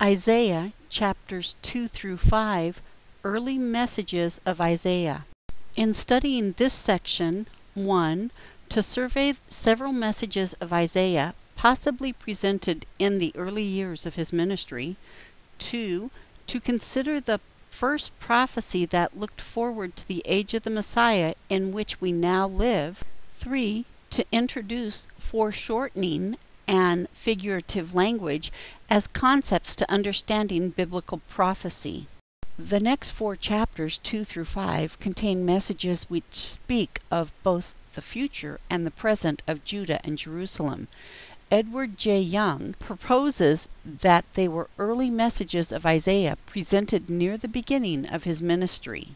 Isaiah chapters 2 through 5, Early Messages of Isaiah. In studying this section, 1. To survey several messages of Isaiah possibly presented in the early years of his ministry. 2. To consider the first prophecy that looked forward to the age of the Messiah in which we now live. 3. To introduce foreshortening and figurative language as concepts to understanding biblical prophecy. The next 4 chapters, 2 through 5, contain messages which speak of both the future and the present of Judah and Jerusalem. Edward J. Young proposes that they were early messages of Isaiah presented near the beginning of his ministry.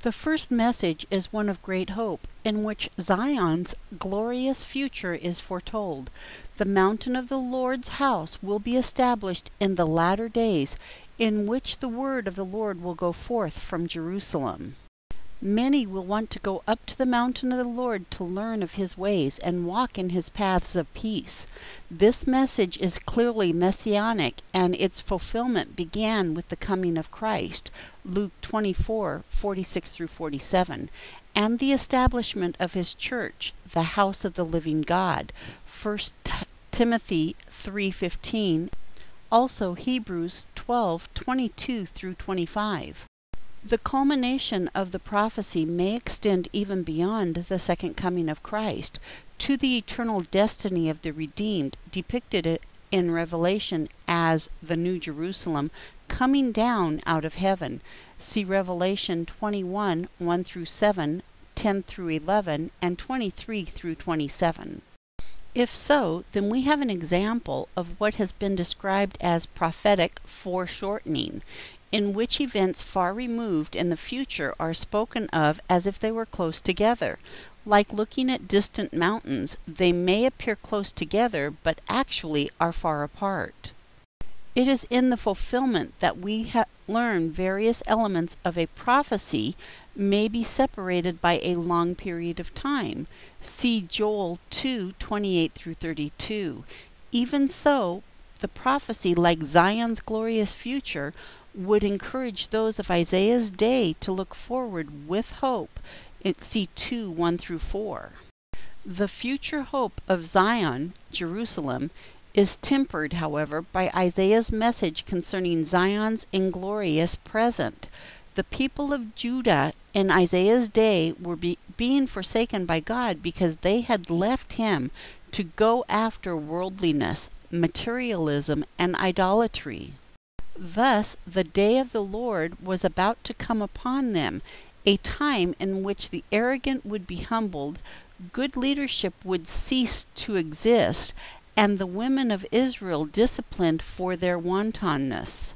The first message is one of great hope, in which Zion's glorious future is foretold. The mountain of the Lord's house will be established in the latter days, in which the word of the Lord will go forth from Jerusalem. Many will want to go up to the mountain of the Lord to learn of his ways and walk in his paths of peace. This message is clearly messianic, and its fulfillment began with the coming of Christ, Luke 24:46 through 47, and the establishment of his church, the house of the living God, 1 Timothy 3:15, also Hebrews 12:22 through 25. The culmination of the prophecy may extend even beyond the second coming of Christ, to the eternal destiny of the redeemed, depicted in Revelation as the New Jerusalem coming down out of heaven. See Revelation 21, 1 through 7, 10 through 11, and 23 through 27. If so, then we have an example of what has been described as prophetic foreshortening, in which events far removed in the future are spoken of as if they were close together. Like looking at distant mountains, they may appear close together, but actually are far apart. It is in the fulfillment that we learn various elements of a prophecy may be separated by a long period of time. See Joel 2:28 through 32. Even so, the prophecy, like Zion's glorious future, would encourage those of Isaiah's day to look forward with hope. See 2:1 through 4. The future hope of Zion, Jerusalem, is tempered, however, by Isaiah's message concerning Zion's inglorious present. The people of Judah in Isaiah's day were being forsaken by God because they had left him to go after worldliness, materialism, and idolatry. Thus, the day of the Lord was about to come upon them, a time in which the arrogant would be humbled, good leadership would cease to exist, and the women of Israel disciplined for their wantonness.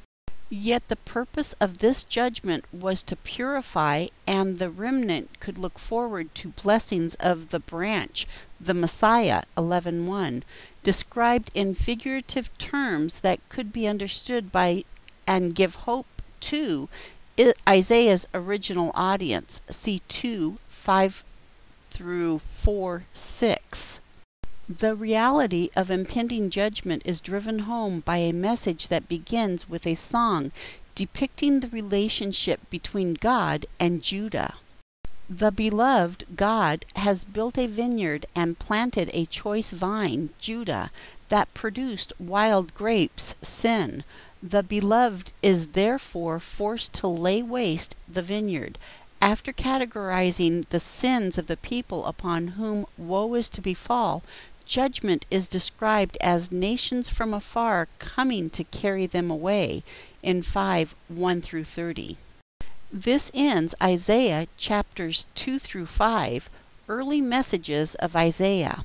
Yet the purpose of this judgment was to purify, and the remnant could look forward to blessings of the branch, the Messiah, 11:1, described in figurative terms that could be understood by and give hope to Isaiah's original audience. See 2:5 through 4:6. The reality of impending judgment is driven home by a message that begins with a song depicting the relationship between God and Judah. The beloved God has built a vineyard and planted a choice vine, Judah, that produced wild grapes, sin. The beloved is therefore forced to lay waste the vineyard. After categorizing the sins of the people upon whom woe is to befall, judgment is described as nations from afar coming to carry them away in 5:1 through 30. This ends Isaiah chapters 2 through 5, Early Messages of Isaiah.